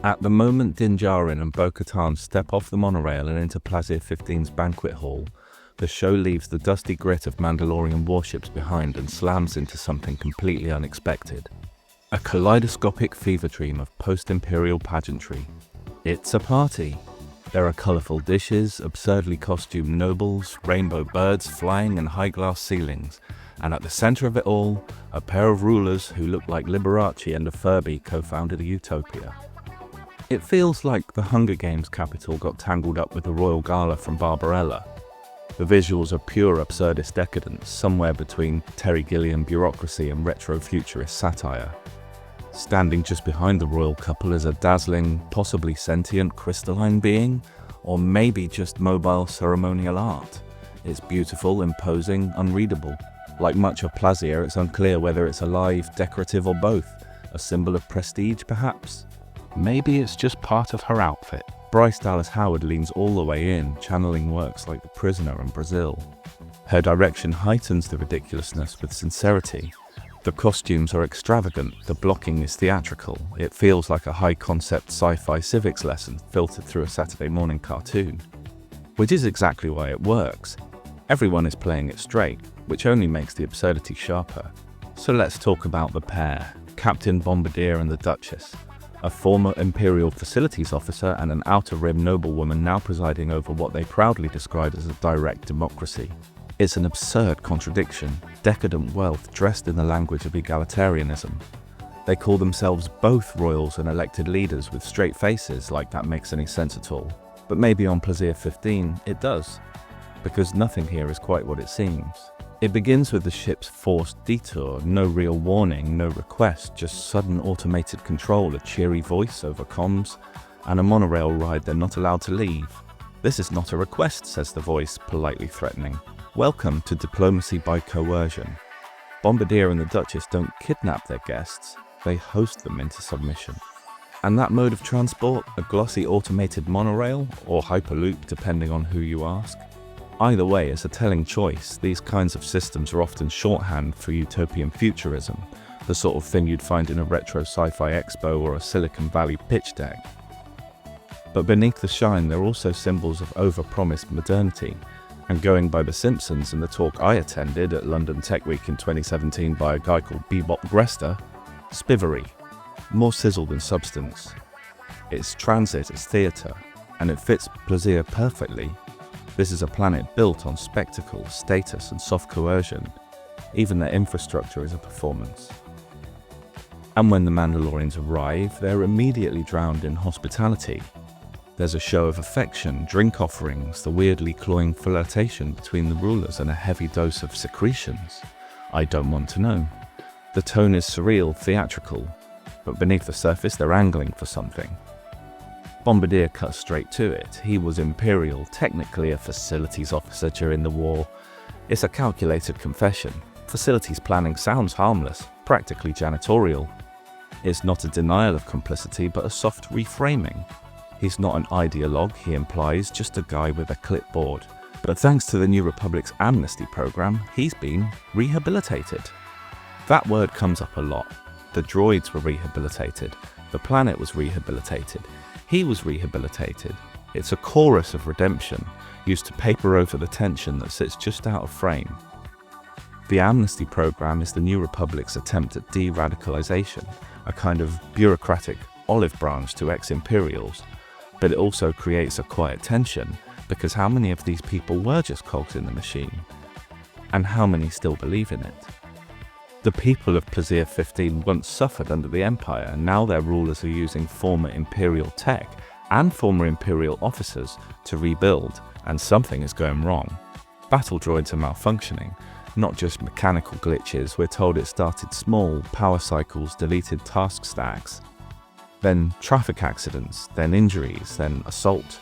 At the moment Din Djarin and Bo-Katan step off the monorail and into Plaisir 15's banquet hall, the show leaves the dusty grit of Mandalorian warships behind and slams into something completely unexpected. A kaleidoscopic fever dream of post-imperial pageantry. It's a party. There are colourful dishes, absurdly costumed nobles, rainbow birds flying and high-glass ceilings, and at the centre of it all, a pair of rulers who look like Liberace and a Furby co-founded a utopia. It feels like the Hunger Games capital got tangled up with the royal gala from Barbarella. The visuals are pure absurdist decadence, somewhere between Terry Gilliam bureaucracy and retro-futurist satire. Standing just behind the royal couple is a dazzling, possibly sentient crystalline being, or maybe just mobile ceremonial art. It's beautiful, imposing, unreadable. Like much of Plaisir, it's unclear whether it's alive, decorative, or both. A symbol of prestige, perhaps? Maybe it's just part of her outfit. Bryce Dallas Howard leans all the way in, channeling works like The Prisoner and Brazil. Her direction heightens the ridiculousness with sincerity. The costumes are extravagant, the blocking is theatrical. It feels like a high-concept sci-fi civics lesson filtered through a Saturday morning cartoon. Which is exactly why it works. Everyone is playing it straight, which only makes the absurdity sharper. So let's talk about the pair, Captain Bombardier and the Duchess. A former Imperial facilities officer and an outer rim noblewoman now presiding over what they proudly describe as a direct democracy. It's an absurd contradiction, decadent wealth dressed in the language of egalitarianism. They call themselves both royals and elected leaders with straight faces, like that makes any sense at all. But maybe on Plaisir 15 it does, because nothing here is quite what it seems. It begins with the ship's forced detour, no real warning, no request, just sudden automated control, a cheery voice over comms, and a monorail ride they're not allowed to leave. "This is not a request," says the voice, politely threatening. "Welcome to diplomacy by coercion." Bombardier and the Duchess don't kidnap their guests, they host them into submission. And that mode of transport, a glossy automated monorail, or hyperloop depending on who you ask. Either way, it's a telling choice. These kinds of systems are often shorthand for utopian futurism, the sort of thing you'd find in a retro sci-fi expo or a Silicon Valley pitch deck. But beneath the shine, they're also symbols of overpromised modernity, and going by The Simpsons and the talk I attended at London Tech Week in 2017 by a guy called Bebop Grester, spivery, more sizzle than substance. It's transit, it's theatre, and it fits Plaisir perfectly. This is a planet built on spectacle, status, and soft coercion. Even their infrastructure is a performance. And when the Mandalorians arrive, they're immediately drowned in hospitality. There's a show of affection, drink offerings, the weirdly cloying flirtation between the rulers, and a heavy dose of secretions. I don't want to know. The tone is surreal, theatrical, but beneath the surface they're angling for something. Bombardier cuts straight to it. He was Imperial, technically a facilities officer during the war. It's a calculated confession. Facilities planning sounds harmless, practically janitorial. It's not a denial of complicity, but a soft reframing. He's not an ideologue, he implies, just a guy with a clipboard. But thanks to the New Republic's amnesty program, he's been rehabilitated. That word comes up a lot. The droids were rehabilitated. The planet was rehabilitated. He was rehabilitated. It's a chorus of redemption, used to paper over the tension that sits just out of frame. The amnesty program is the New Republic's attempt at de-radicalization, a kind of bureaucratic olive branch to ex-imperials. But it also creates a quiet tension, because how many of these people were just cogs in the machine? And how many still believe in it? The people of Plaisir 15 once suffered under the Empire, and now their rulers are using former Imperial tech and former Imperial officers to rebuild, and something is going wrong. Battle droids are malfunctioning, not just mechanical glitches. We're told it started small, power cycles deleted task stacks. Then traffic accidents, then injuries, then assault.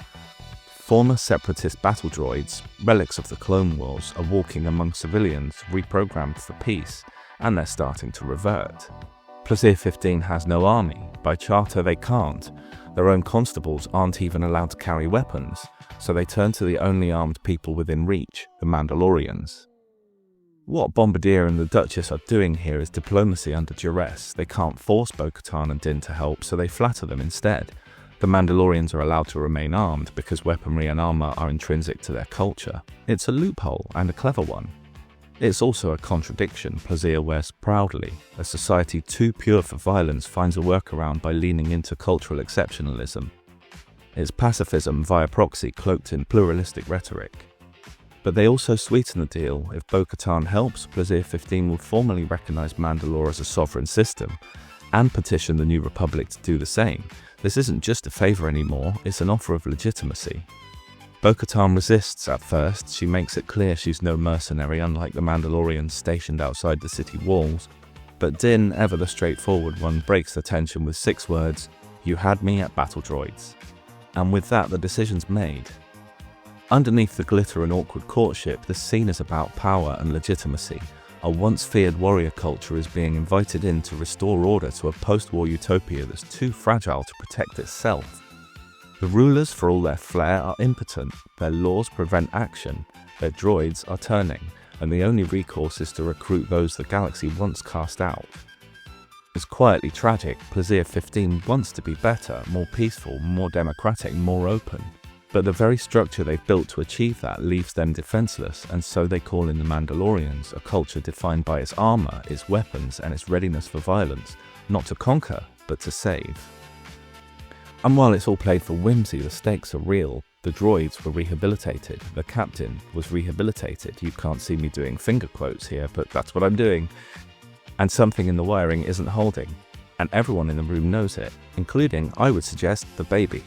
Former separatist battle droids, relics of the Clone Wars, are walking among civilians reprogrammed for peace, and they're starting to revert. Plaisir 15 has no army. By charter they can't. Their own constables aren't even allowed to carry weapons, so they turn to the only armed people within reach, the Mandalorians. What Bombardier and the Duchess are doing here is diplomacy under duress. They can't force Bo-Katan and Din to help, so they flatter them instead. The Mandalorians are allowed to remain armed because weaponry and armor are intrinsic to their culture. It's a loophole, and a clever one. It's also a contradiction Plazir wears proudly. A society too pure for violence finds a workaround by leaning into cultural exceptionalism. It's pacifism via proxy cloaked in pluralistic rhetoric. But they also sweeten the deal. If Bo-Katan helps, Plazir 15 will formally recognize Mandalore as a sovereign system and petition the New Republic to do the same. This isn't just a favor anymore, it's an offer of legitimacy. Bo-Katan resists at first. She makes it clear she's no mercenary, unlike the Mandalorians stationed outside the city walls. But Din, ever the straightforward one, breaks the tension with 6 words: "You had me at battle droids." And with that, the decision's made. Underneath the glitter and awkward courtship, the scene is about power and legitimacy. A once-feared warrior culture is being invited in to restore order to a post-war utopia that's too fragile to protect itself. The rulers, for all their flair, are impotent. Their laws prevent action. Their droids are turning, and the only recourse is to recruit those the galaxy once cast out. It's quietly tragic. Plazir 15 wants to be better, more peaceful, more democratic, more open. But the very structure they've built to achieve that leaves them defenseless, and so they call in the Mandalorians, a culture defined by its armor, its weapons, and its readiness for violence, not to conquer, but to save. And while it's all played for whimsy, the stakes are real. The droids were rehabilitated, the captain was rehabilitated. You can't see me doing finger quotes here, but that's what I'm doing. And something in the wiring isn't holding, and everyone in the room knows it, including, I would suggest, the baby.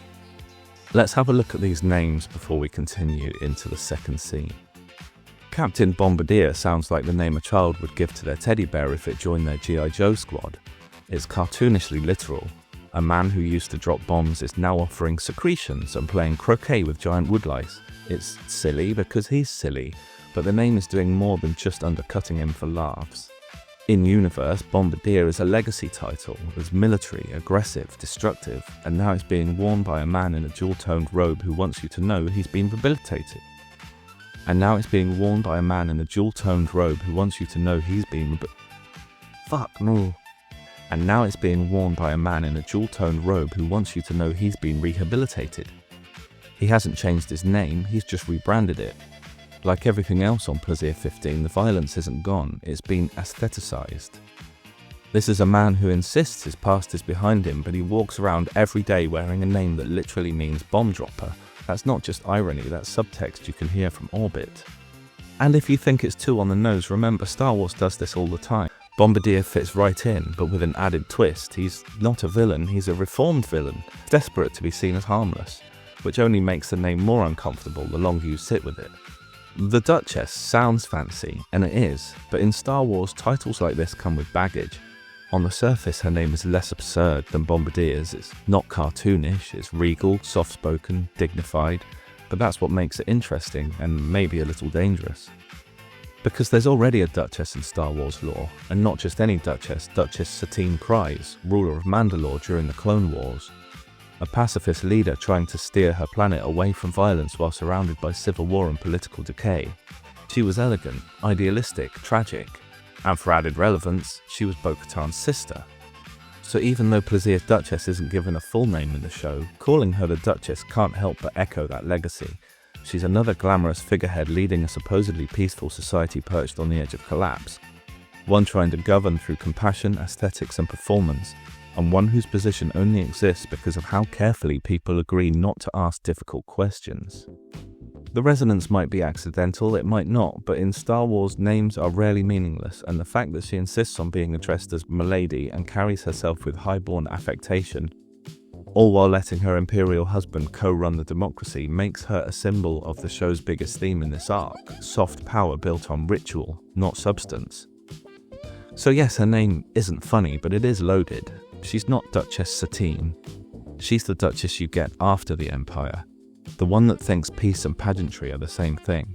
Let's have a look at these names before we continue into the second scene. Captain Bombardier sounds like the name a child would give to their teddy bear if it joined their G.I. Joe squad. It's cartoonishly literal. A man who used to drop bombs is now offering secretions and playing croquet with giant woodlice. It's silly because he's silly, but the name is doing more than just undercutting him for laughs. In-universe, Bombardier is a legacy title. It's military, aggressive, destructive, and now it's being worn by a man in a jewel-toned robe who wants you to know he's been rehabilitated. And now it's being worn by a man in a jewel-toned robe who wants you to know he's been And now it's being worn by a man in a jewel-toned robe who wants you to know he's been rehabilitated. He hasn't changed his name, he's just rebranded it. Like everything else on Plazir 15, the violence isn't gone, it's been aestheticized. This is a man who insists his past is behind him, but he walks around every day wearing a name that literally means bomb dropper. That's not just irony, that's subtext you can hear from orbit. And if you think it's too on the nose, remember Star Wars does this all the time. Bombardier fits right in, but with an added twist. He's not a villain, he's a reformed villain, desperate to be seen as harmless, which only makes the name more uncomfortable the longer you sit with it. The Duchess sounds fancy, and it is, but in Star Wars, titles like this come with baggage. On the surface, her name is less absurd than Bombardier's. It's not cartoonish, it's regal, soft-spoken, dignified, but that's what makes it interesting, and maybe a little dangerous. Because there's already a Duchess in Star Wars lore, and not just any Duchess, Duchess Satine Kryze, ruler of Mandalore during the Clone Wars. A pacifist leader trying to steer her planet away from violence while surrounded by civil war and political decay. She was elegant, idealistic, tragic, and for added relevance, she was Bo-Katan's sister. So even though Plazir Duchess isn't given a full name in the show, calling her the Duchess can't help but echo that legacy. She's another glamorous figurehead leading a supposedly peaceful society perched on the edge of collapse. One trying to govern through compassion, aesthetics and performance, and one whose position only exists because of how carefully people agree not to ask difficult questions. The resonance might be accidental, it might not, but in Star Wars, names are rarely meaningless, and the fact that she insists on being addressed as Milady and carries herself with highborn affectation, all while letting her imperial husband co-run the democracy, makes her a symbol of the show's biggest theme in this arc: soft power built on ritual, not substance. So yes, her name isn't funny, but it is loaded. She's not Duchess Satine. She's the Duchess you get after the Empire. The one that thinks peace and pageantry are the same thing.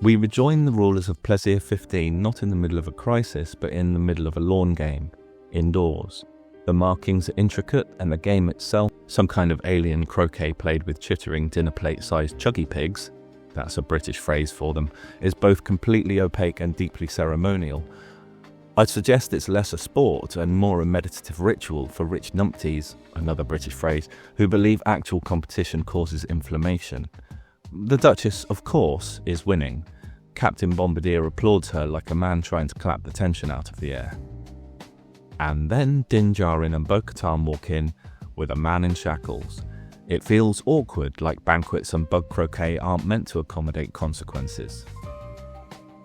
We rejoin the rulers of Plazir 15 not in the middle of a crisis, but in the middle of a lawn game, indoors. The markings are intricate, and the game itself, some kind of alien croquet played with chittering dinner plate-sized chuggy pigs, that's a British phrase for them, is both completely opaque and deeply ceremonial. I'd suggest it's less a sport and more a meditative ritual for rich numpties, another British phrase, who believe actual competition causes inflammation. The Duchess, of course, is winning. Captain Bombardier applauds her like a man trying to clap the tension out of the air. And then Din Djarin and Bo-Katan walk in with a man in shackles. It feels awkward, like banquets and bug croquet aren't meant to accommodate consequences.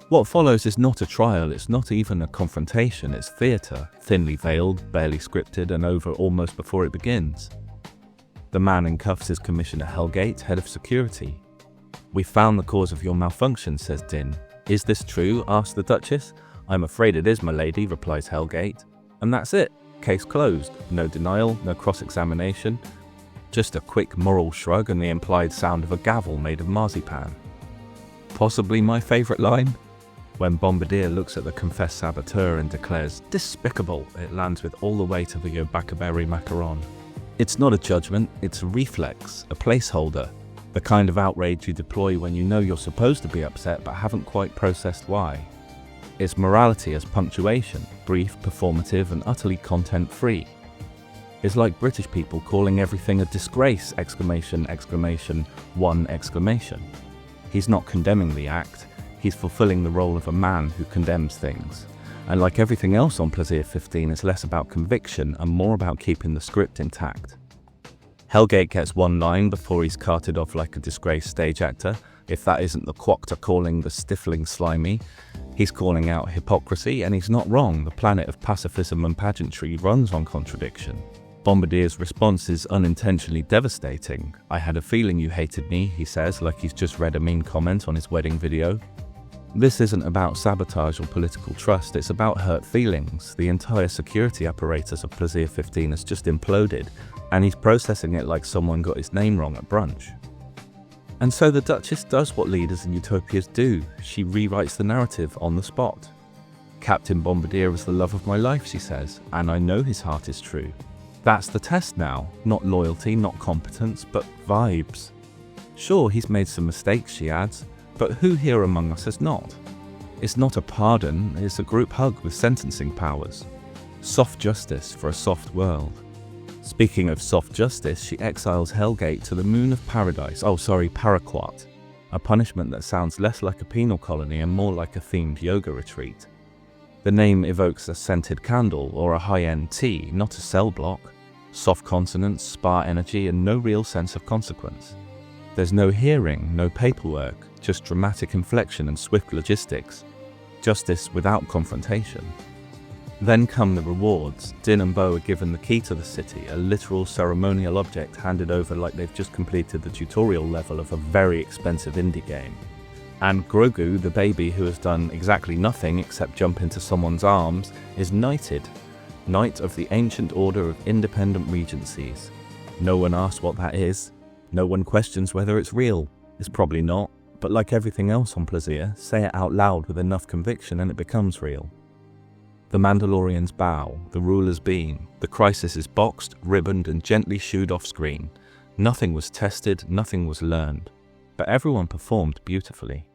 What follows is not a trial, it's not even a confrontation, it's theatre, thinly veiled, barely scripted, and over almost before it begins. The man in cuffs is Commissioner Hellgate, head of security. "We found the cause of your malfunction," says Din. "Is this true?" asks the Duchess. "I'm afraid it is, my lady," replies Hellgate. And that's it. Case closed. No denial, no cross-examination. Just a quick moral shrug and the implied sound of a gavel made of marzipan. Possibly my favourite line? When Bombardier looks at the confessed saboteur and declares, "Despicable," it lands with all the weight of a yobakaberry macaron. It's not a judgment, it's a reflex, a placeholder. The kind of outrage you deploy when you know you're supposed to be upset but haven't quite processed why. It's morality as punctuation, brief, performative, and utterly content-free. It's like British people calling everything a disgrace! Exclamation, exclamation, one exclamation. He's not condemning the act, he's fulfilling the role of a man who condemns things. And like everything else on Plaisir 15, it's less about conviction and more about keeping the script intact. Hellgate gets one line before he's carted off like a disgraced stage actor. If that isn't the quokter calling the stifling slimy, he's calling out hypocrisy, and he's not wrong. The planet of pacifism and pageantry runs on contradiction. Bombardier's response is unintentionally devastating. "I had a feeling you hated me," he says, like he's just read a mean comment on his wedding video. This isn't about sabotage or political trust, it's about hurt feelings. The entire security apparatus of Plaisir 15 has just imploded, and he's processing it like someone got his name wrong at brunch. And so the Duchess does what leaders in utopias do. She rewrites the narrative on the spot. "Captain Bombardier is the love of my life," she says, "and I know his heart is true." That's the test now. Not loyalty, not competence, but vibes. Sure, he's made some mistakes, she adds, but who here among us has not? It's not a pardon, it's a group hug with sentencing powers. Soft justice for a soft world. Speaking of soft justice, she exiles Hellgate to the moon of paradise, Paraquat, a punishment that sounds less like a penal colony and more like a themed yoga retreat. The name evokes a scented candle or a high-end tea, not a cell block. Soft consonants, spa energy, and no real sense of consequence. There's no hearing, no paperwork, just dramatic inflection and swift logistics. Justice without confrontation. Then come the rewards. Din and Bo are given the key to the city, a literal ceremonial object handed over like they've just completed the tutorial level of a very expensive indie game. And Grogu, the baby who has done exactly nothing except jump into someone's arms, is knighted. Knight of the Ancient Order of Independent Regencies. No one asks what that is. No one questions whether it's real. It's probably not, but like everything else on Plaisir, say it out loud with enough conviction and it becomes real. The Mandalorians bow, the ruler's beam. The crisis is boxed, ribboned, and gently shooed off screen. Nothing was tested, nothing was learned. But everyone performed beautifully.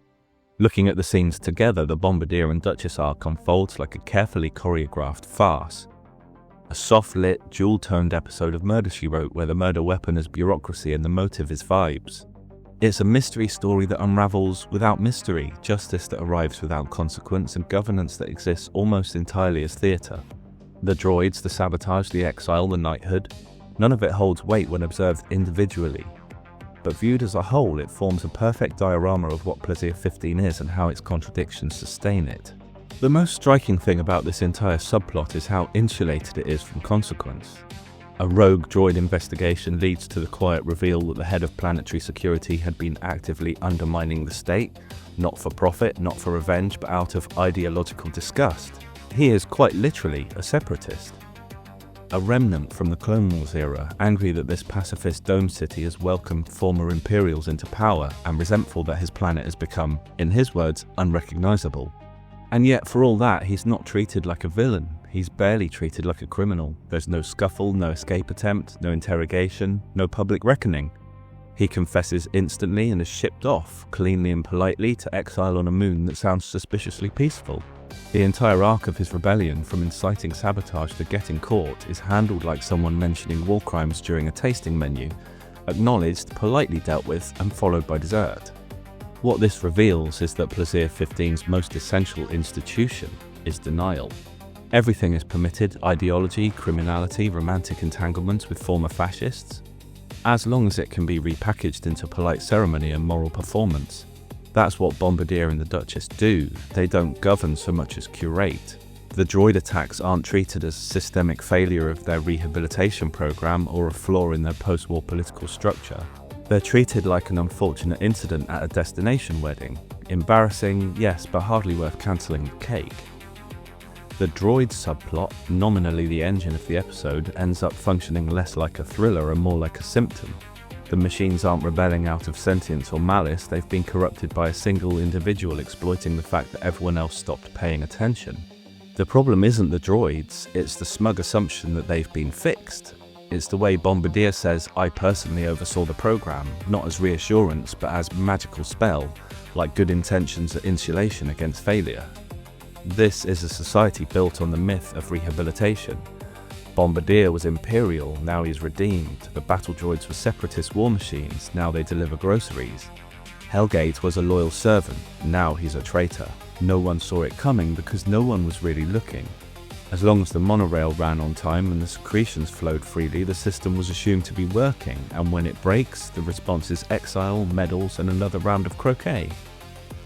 Looking at the scenes together, the Bombardier and Duchess arc unfolds like a carefully choreographed farce. A soft-lit, jewel-toned episode of Murder, She Wrote, where the murder weapon is bureaucracy and the motive is vibes. It's a mystery story that unravels without mystery, justice that arrives without consequence, and governance that exists almost entirely as theatre. The droids, the sabotage, the exile, the knighthood, none of it holds weight when observed individually. But viewed as a whole, it forms a perfect diorama of what Plaisir 15 is and how its contradictions sustain it. The most striking thing about this entire subplot is how insulated it is from consequence. A rogue droid investigation leads to the quiet reveal that the head of planetary security had been actively undermining the state, not for profit, not for revenge, but out of ideological disgust. He is quite literally a separatist. A remnant from the Clone Wars era, angry that this pacifist dome city has welcomed former Imperials into power and resentful that his planet has become, in his words, unrecognizable. And yet, for all that, he's not treated like a villain. He's barely treated like a criminal. There's no scuffle, no escape attempt, no interrogation, no public reckoning. He confesses instantly and is shipped off, cleanly and politely, to exile on a moon that sounds suspiciously peaceful. The entire arc of his rebellion, from inciting sabotage to getting caught, is handled like someone mentioning war crimes during a tasting menu, acknowledged, politely dealt with, and followed by dessert. What this reveals is that Plaisir 15's most essential institution is denial. Everything is permitted: ideology, criminality, romantic entanglements with former fascists, as long as it can be repackaged into polite ceremony and moral performance. That's what Bombardier and the Duchess do. They don't govern so much as curate. The droid attacks aren't treated as a systemic failure of their rehabilitation program or a flaw in their post-war political structure. They're treated like an unfortunate incident at a destination wedding. Embarrassing, yes, but hardly worth cancelling the cake. The droid subplot, nominally the engine of the episode, ends up functioning less like a thriller and more like a symptom. The machines aren't rebelling out of sentience or malice, they've been corrupted by a single individual exploiting the fact that everyone else stopped paying attention. The problem isn't the droids, it's the smug assumption that they've been fixed. It's the way Bombardier says, "I personally oversaw the program," not as reassurance but as magical spell, like good intentions are insulation against failure. This is a society built on the myth of rehabilitation. Bombardier was imperial, now he's redeemed. The battle droids were separatist war machines, now they deliver groceries. Hellgate was a loyal servant, now he's a traitor. No one saw it coming because no one was really looking. As long as the monorail ran on time and the secretions flowed freely, the system was assumed to be working, and when it breaks, the response is exile, medals, and another round of croquet.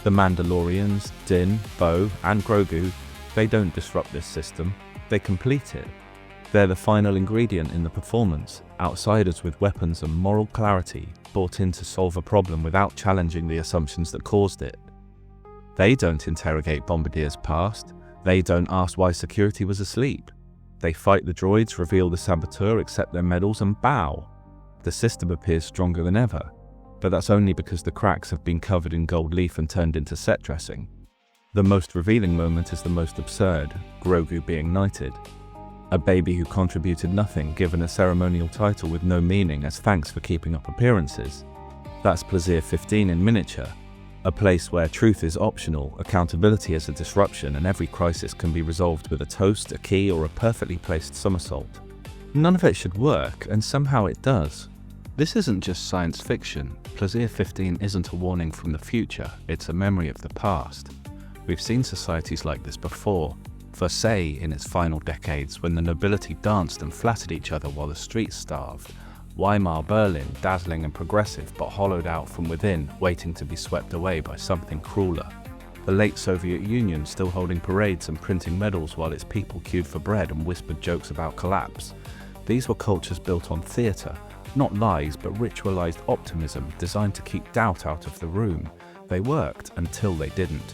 The Mandalorians, Din, Bo, and Grogu, they don't disrupt this system, they complete it. They're the final ingredient in the performance, outsiders with weapons and moral clarity, brought in to solve a problem without challenging the assumptions that caused it. They don't interrogate Bombardier's past, they don't ask why security was asleep. They fight the droids, reveal the saboteur, accept their medals, and bow. The system appears stronger than ever, but that's only because the cracks have been covered in gold leaf and turned into set dressing. The most revealing moment is the most absurd, Grogu being knighted. A baby who contributed nothing, given a ceremonial title with no meaning as thanks for keeping up appearances. That's Plaisir 15 in miniature. A place where truth is optional, accountability is a disruption, and every crisis can be resolved with a toast, a key, or a perfectly placed somersault. None of it should work, and somehow it does. This isn't just science fiction. Plaisir 15 isn't a warning from the future, it's a memory of the past. We've seen societies like this before. Versailles in its final decades, when the nobility danced and flattered each other while the streets starved. Weimar Berlin, dazzling and progressive, but hollowed out from within, waiting to be swept away by something crueler. The late Soviet Union, still holding parades and printing medals while its people queued for bread and whispered jokes about collapse. These were cultures built on theatre, not lies but ritualized optimism designed to keep doubt out of the room. They worked until they didn't.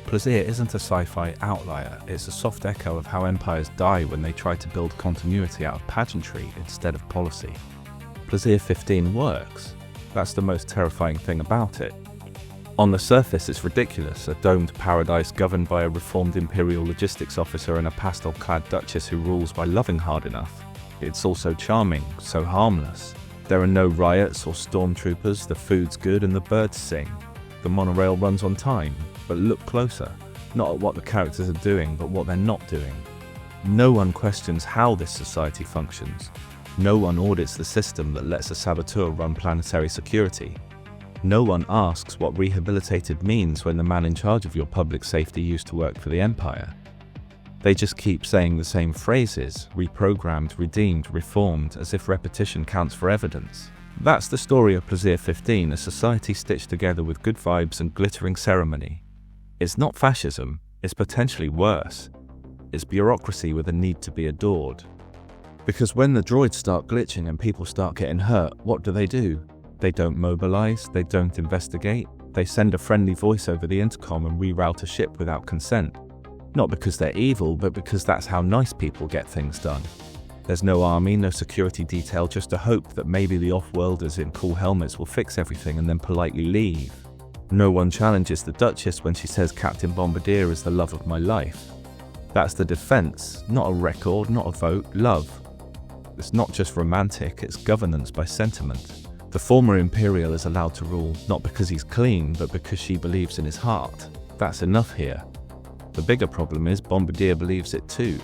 Plaisir isn't a sci-fi outlier, it's a soft echo of how empires die when they try to build continuity out of pageantry instead of policy. Plaisir 15 works. That's the most terrifying thing about it. On the surface it's ridiculous, a domed paradise governed by a reformed imperial logistics officer and a pastel-clad duchess who rules by loving hard enough. It's also charming, so harmless. There are no riots or stormtroopers, the food's good and the birds sing. The monorail runs on time, but look closer, not at what the characters are doing, but what they're not doing. No one questions how this society functions. No one audits the system that lets a saboteur run planetary security. No one asks what rehabilitated means when the man in charge of your public safety used to work for the Empire. They just keep saying the same phrases, reprogrammed, redeemed, reformed, as if repetition counts for evidence. That's the story of Plaisir 15, a society stitched together with good vibes and glittering ceremony. It's not fascism, it's potentially worse. It's bureaucracy with a need to be adored. Because when the droids start glitching and people start getting hurt, what do? They don't mobilize, they don't investigate, they send a friendly voice over the intercom and reroute a ship without consent. Not because they're evil, but because that's how nice people get things done. There's no army, no security detail, just a hope that maybe the off-worlders in cool helmets will fix everything and then politely leave. No one challenges the Duchess when she says Captain Bombardier is the love of my life. That's the defense, not a record, not a vote, love. It's not just romantic, it's governance by sentiment. The former Imperial is allowed to rule, not because he's clean, but because she believes in his heart. That's enough here. The bigger problem is Bombardier believes it too.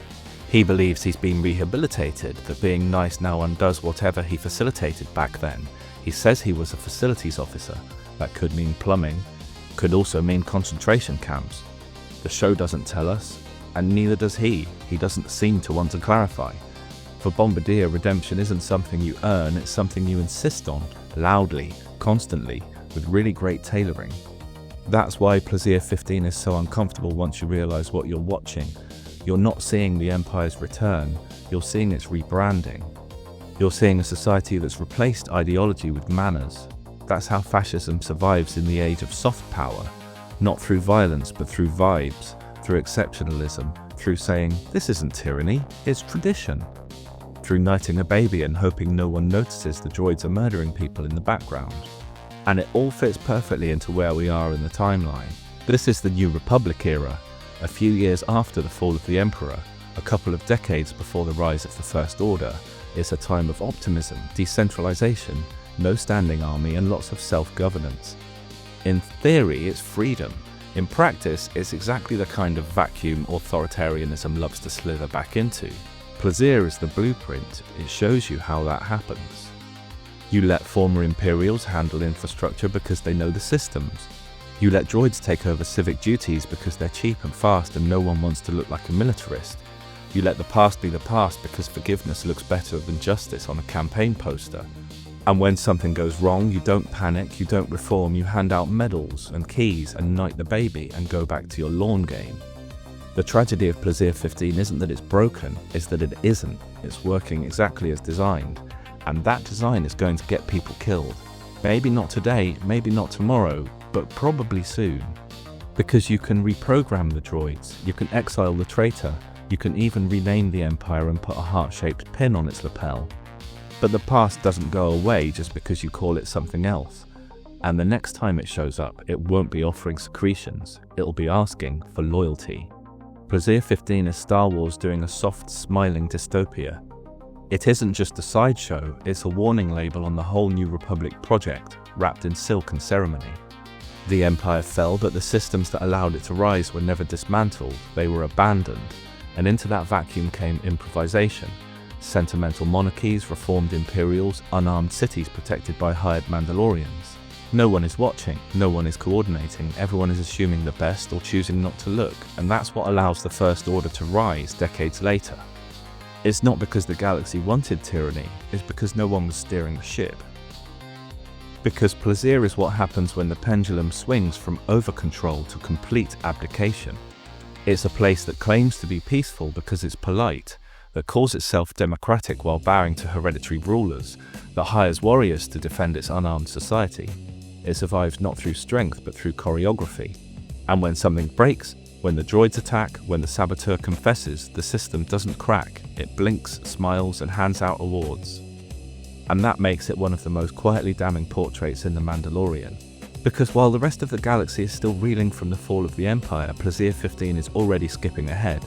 He believes he's been rehabilitated, that being nice now undoes whatever he facilitated back then. He says he was a facilities officer. That could mean plumbing, could also mean concentration camps. The show doesn't tell us, and neither does he. He doesn't seem to want to clarify. For Bombardier, redemption isn't something you earn, it's something you insist on, loudly, constantly, with really great tailoring. That's why Plaisir 15 is so uncomfortable once you realize what you're watching. You're not seeing the Empire's return, you're seeing its rebranding. You're seeing a society that's replaced ideology with manners. That's how fascism survives in the age of soft power. Not through violence, but through vibes, through exceptionalism, through saying, this isn't tyranny, it's tradition. Through knighting a baby and hoping no one notices the droids are murdering people in the background. And it all fits perfectly into where we are in the timeline. This is the New Republic era, a few years after the fall of the Emperor, a couple of decades before the rise of the First Order. It's a time of optimism, decentralization, no standing army, and lots of self-governance. In theory, it's freedom. In practice, it's exactly the kind of vacuum authoritarianism loves to slither back into. Plaisir is the blueprint. It shows you how that happens. You let former Imperials handle infrastructure because they know the systems. You let droids take over civic duties because they're cheap and fast and no one wants to look like a militarist. You let the past be the past because forgiveness looks better than justice on a campaign poster. And when something goes wrong, you don't panic, you don't reform, you hand out medals and keys and knight the baby and go back to your lawn game. The tragedy of Plaisir 15 isn't that it's broken, it's that it isn't. It's working exactly as designed. And that design is going to get people killed. Maybe not today, maybe not tomorrow, but probably soon. Because you can reprogram the droids, you can exile the traitor, you can even rename the Empire and put a heart-shaped pin on its lapel. But the past doesn't go away just because you call it something else. And the next time it shows up, it won't be offering secretions, it'll be asking for loyalty. Plaisir 15 is Star Wars doing a soft, smiling dystopia. It isn't just a sideshow, it's a warning label on the whole New Republic project, wrapped in silk and ceremony. The Empire fell, but the systems that allowed it to rise were never dismantled, they were abandoned. And into that vacuum came improvisation. Sentimental monarchies, reformed Imperials, unarmed cities protected by hired Mandalorians. No one is watching, no one is coordinating, everyone is assuming the best or choosing not to look, and that's what allows the First Order to rise decades later. It's not because the galaxy wanted tyranny, it's because no one was steering the ship. Because Plaisir is what happens when the pendulum swings from over-control to complete abdication. It's a place that claims to be peaceful because it's polite, that calls itself democratic while bowing to hereditary rulers, that hires warriors to defend its unarmed society. It survives not through strength but through choreography. And when something breaks, when the droids attack, when the saboteur confesses, the system doesn't crack, it blinks, smiles and hands out awards. And that makes it one of the most quietly damning portraits in The Mandalorian. Because while the rest of the galaxy is still reeling from the fall of the Empire, Plaisir 15 is already skipping ahead.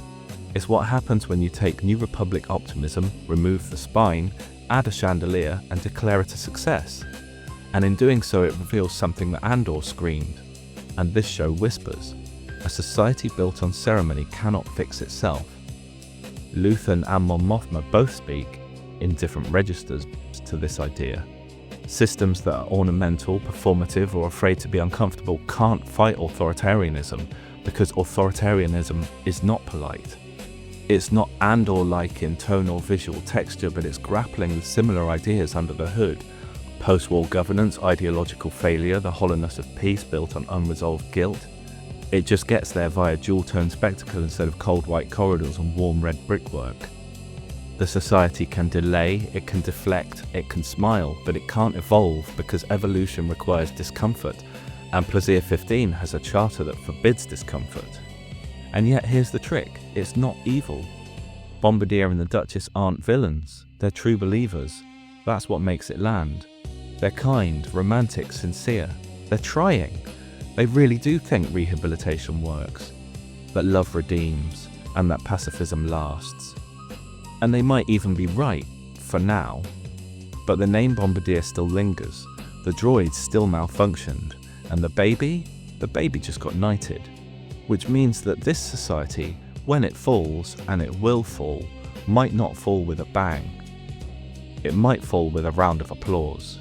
It's what happens when you take New Republic optimism, remove the spine, add a chandelier and declare it a success. And in doing so it reveals something that Andor screamed, and this show whispers. A society built on ceremony cannot fix itself. Luthen and Mon Mothma both speak, in different registers, to this idea. Systems that are ornamental, performative, or afraid to be uncomfortable can't fight authoritarianism, because authoritarianism is not polite. It's not Andor-like in tone or visual texture, but it's grappling with similar ideas under the hood. Post-war governance, ideological failure, the hollowness of peace built on unresolved guilt. It just gets there via dual-tone spectacle instead of cold white corridors and warm red brickwork. The society can delay, it can deflect, it can smile, but it can't evolve because evolution requires discomfort, and Plaisir 15 has a charter that forbids discomfort. And yet here's the trick, it's not evil. Bombardier and the Duchess aren't villains, they're true believers. That's what makes it land. They're kind, romantic, sincere. They're trying. They really do think rehabilitation works, that love redeems, and that pacifism lasts. And they might even be right, for now. But the name Bombardier still lingers, the droids still malfunctioned, and the baby just got knighted. which means that this society, when it falls, and it will fall, might not fall with a bang. It might fall with a round of applause.